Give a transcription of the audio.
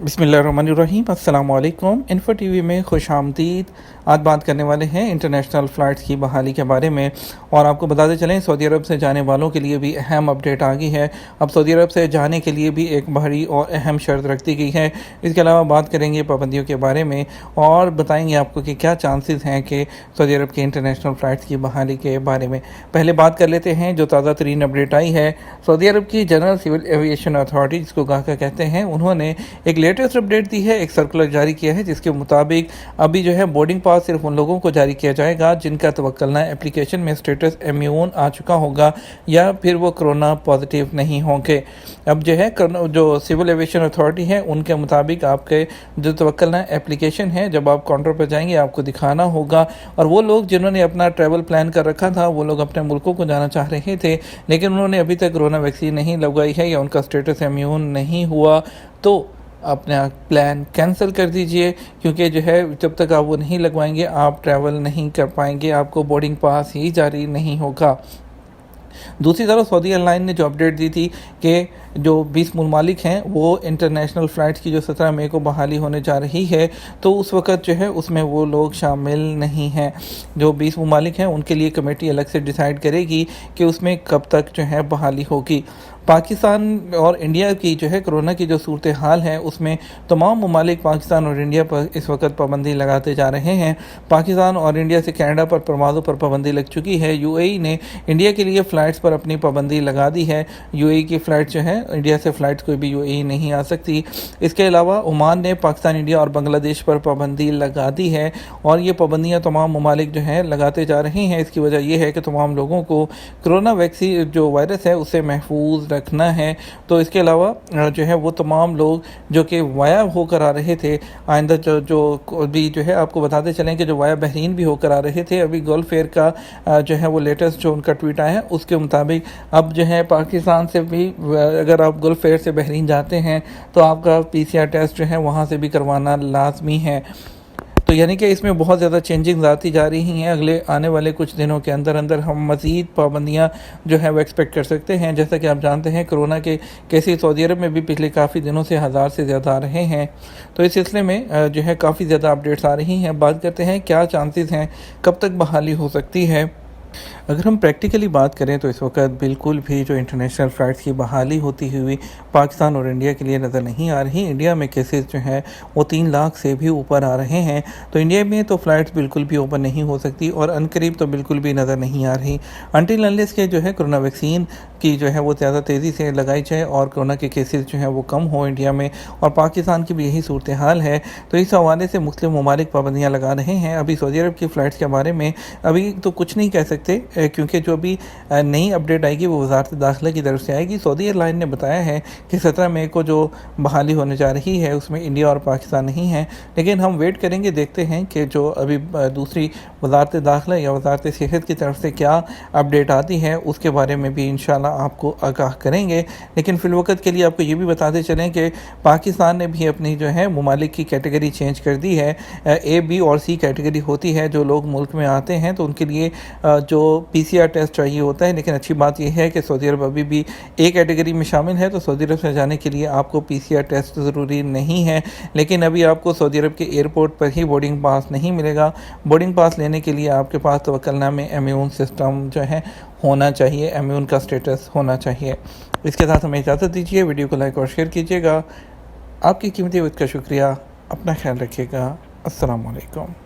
بسم اللہ الرحمن الرحیم، السلام علیکم۔ انفو ٹی وی میں خوش آمدید۔ آج بات کرنے والے ہیں انٹرنیشنل فلائٹس کی بحالی کے بارے میں، اور آپ کو بتاتے چلیں سعودی عرب سے جانے والوں کے لیے بھی اہم اپڈیٹ آ گئی ہے۔ اب سعودی عرب سے جانے کے لیے بھی ایک بڑی اور اہم شرط رکھ دی گئی ہے۔ اس کے علاوہ بات کریں گے پابندیوں کے بارے میں، اور بتائیں گے آپ کو کہ کیا چانسز ہیں کہ سعودی عرب کے انٹرنیشنل فلائٹس کی بحالی کے بارے میں۔ پہلے بات کر لیتے ہیں جو تازہ ترین اپڈیٹ آئی ہے۔ سعودی عرب کی جنرل سول ایویشن اتھارٹی، جس کو گاکا کہتے ہیں، انہوں نے ایک لیٹسٹ اپڈیٹ دی ہے، ایک سرکولر جاری کیا ہے، جس کے مطابق ابھی جو ہے بورڈنگ پاس صرف ان لوگوں کو جاری کیا جائے گا جن کا توکلنا ایپلیکیشن میں سٹیٹس امیون آ چکا ہوگا یا پھر وہ کرونا پازیٹیو نہیں ہوں گے۔ اب جو ہے جو سول ایویشن اتھارٹی ہے ان کے مطابق آپ کے جو توکلنا ایپلیکیشن ہے، جب آپ کاؤنٹر پہ جائیں گے آپ کو دکھانا ہوگا، اور وہ لوگ جنہوں نے اپنا ٹریول پلان کر رکھا تھا، وہ لوگ اپنے ملکوں کو جانا چاہ رہے تھے لیکن انہوں نے ابھی تک کرونا ویکسین نہیں لگوائی ہے یا ان کا سٹیٹس امیون نہیں ہوا، تو اپنا پلان کینسل کر دیجئے، کیونکہ جو ہے جب تک آپ وہ نہیں لگوائیں گے آپ ٹریول نہیں کر پائیں گے، آپ کو بورڈنگ پاس ہی جاری نہیں ہوگا۔ دوسری طرف سعودی ایئر لائن نے جو اپڈیٹ دی تھی کہ جو 20 ممالک ہیں وہ انٹرنیشنل فلائٹس کی جو 17 مئی کو بحالی ہونے جا رہی ہے، تو اس وقت جو ہے اس میں وہ لوگ شامل نہیں ہیں۔ جو 20 ممالک ہیں ان کے لیے کمیٹی الگ سے ڈیسائیڈ کرے گی کہ اس میں کب تک جو ہے بحالی ہوگی۔ پاکستان اور انڈیا کی جو ہے کرونا کی جو صورتحال ہے اس میں تمام ممالک پاکستان اور انڈیا پر اس وقت پابندی لگاتے جا رہے ہیں۔ پاکستان اور انڈیا سے کینیڈا پر پروازوں پر پابندی لگ چکی ہے۔ یو اے ای نے انڈیا کے لیے فلائٹس پر اپنی پابندی لگا دی ہے۔ یو اے ای کی فلائٹ جو ہے انڈیا سے فلائٹ کوئی بھی یو اے ای نہیں آ سکتی۔ اس کے علاوہ عمان نے پاکستان، انڈیا اور بنگلہ دیش پر پابندی لگا دی ہے، اور یہ پابندیاں تمام ممالک جو ہیں لگاتے جا رہے ہیں۔ اس کی وجہ یہ ہے کہ تمام لوگوں کو کرونا ویکسین جو وائرس ہے اس سے محفوظ رکھنا ہے۔ تو اس کے علاوہ جو ہے وہ تمام لوگ جو کہ وایا ہو کر آ رہے تھے، آئندہ جو بھی جو ہے آپ کو بتاتے چلیں کہ جو وایا بحرین بھی ہو کر آ رہے تھے، ابھی گلف ایئر کا جو ہے وہ لیٹسٹ جو ان کا ٹویٹ آیا ہے اس کے مطابق اب جو ہے پاکستان سے بھی اگر آپ گلف ایئر سے بحرین جاتے ہیں تو آپ کا پی سی آر ٹیسٹ جو ہے وہاں سے بھی کروانا لازمی ہے۔ تو یعنی کہ اس میں بہت زیادہ چینجنگ آتی جا رہی ہیں۔ اگلے آنے والے کچھ دنوں کے اندر ہم مزید پابندیاں جو ہے وہ ایکسپیکٹ کر سکتے ہیں۔ جیسا کہ آپ جانتے ہیں کرونا کے کیسز سعودی عرب میں بھی پچھلے کافی دنوں سے 1000 سے زیادہ آ رہے ہیں، تو اس سلسلے میں جو ہے کافی زیادہ اپڈیٹس آ رہی ہیں۔ بات کرتے ہیں کیا چانسز ہیں، کب تک بحالی ہو سکتی ہے۔ اگر ہم پریکٹیکلی بات کریں تو اس وقت بالکل بھی جو انٹرنیشنل فلائٹس کی بحالی ہوتی ہوئی پاکستان اور انڈیا کے لیے نظر نہیں آ رہی۔ انڈیا میں کیسز جو ہیں وہ 3 لاکھ سے بھی اوپر آ رہے ہیں، تو انڈیا میں تو فلائٹس بالکل بھی اوپن نہیں ہو سکتی، اور عنقریب تو بالکل بھی نظر نہیں آ رہی انٹل انلیس کے جو ہے کرونا ویکسین کی جو ہے وہ زیادہ تیزی سے لگائی جائے اور کرونا کے کیسز جو ہیں وہ کم ہو انڈیا میں، اور پاکستان کی بھی یہی صورتحال ہے۔ تو اس حوالے سے مختلف ممالک پابندیاں لگا رہے ہیں۔ ابھی سعودی عرب کی فلائٹس کے بارے میں ابھی تو کچھ نہیں کہہ سکتے، کیونکہ جو بھی نئی اپڈیٹ آئے گی وہ وزارت داخلہ کی طرف سے آئے گی۔ سعودی ایئر لائن نے بتایا ہے کہ 17 مئی کو جو بحالی ہونے جا رہی ہے اس میں انڈیا اور پاکستان نہیں ہیں، لیکن ہم ویٹ کریں گے، دیکھتے ہیں کہ جو ابھی دوسری وزارت داخلہ یا وزارت صحت کی طرف سے کیا اپڈیٹ آتی ہے اس کے بارے میں بھی انشاءاللہ آپ کو آگاہ کریں گے۔ لیکن فی الوقت کے لیے آپ کو یہ بھی بتاتے چلیں کہ پاکستان نے بھی اپنی جو ہے ممالک کی کیٹیگری چینج کر دی ہے۔ اے، بی اور سی کیٹیگری ہوتی ہے۔ جو لوگ ملک میں آتے ہیں تو ان کے لیے جو پی سی آر ٹیسٹ چاہیے ہوتا ہے، لیکن اچھی بات یہ ہے کہ سعودی عرب ابھی بھی ایک کیٹیگری میں شامل ہے، تو سعودی عرب سے جانے کے لیے آپ کو پی سی آر ٹیسٹ ضروری نہیں ہے، لیکن ابھی آپ کو سعودی عرب کے ایئرپورٹ پر ہی بورڈنگ پاس نہیں ملے گا۔ بورڈنگ پاس لینے کے لیے آپ کے پاس توکلنامے امیون سسٹم جو ہے ہونا چاہیے، امیون کا سٹیٹس ہونا چاہیے۔ اس کے ساتھ ہمیں اجازت دیجیے، ویڈیو کو لائک اور شیئر کیجیے گا۔ آپ کی قیمتی وقت کا شکریہ، اپنا خیال رکھیے گا۔ السلام علیکم۔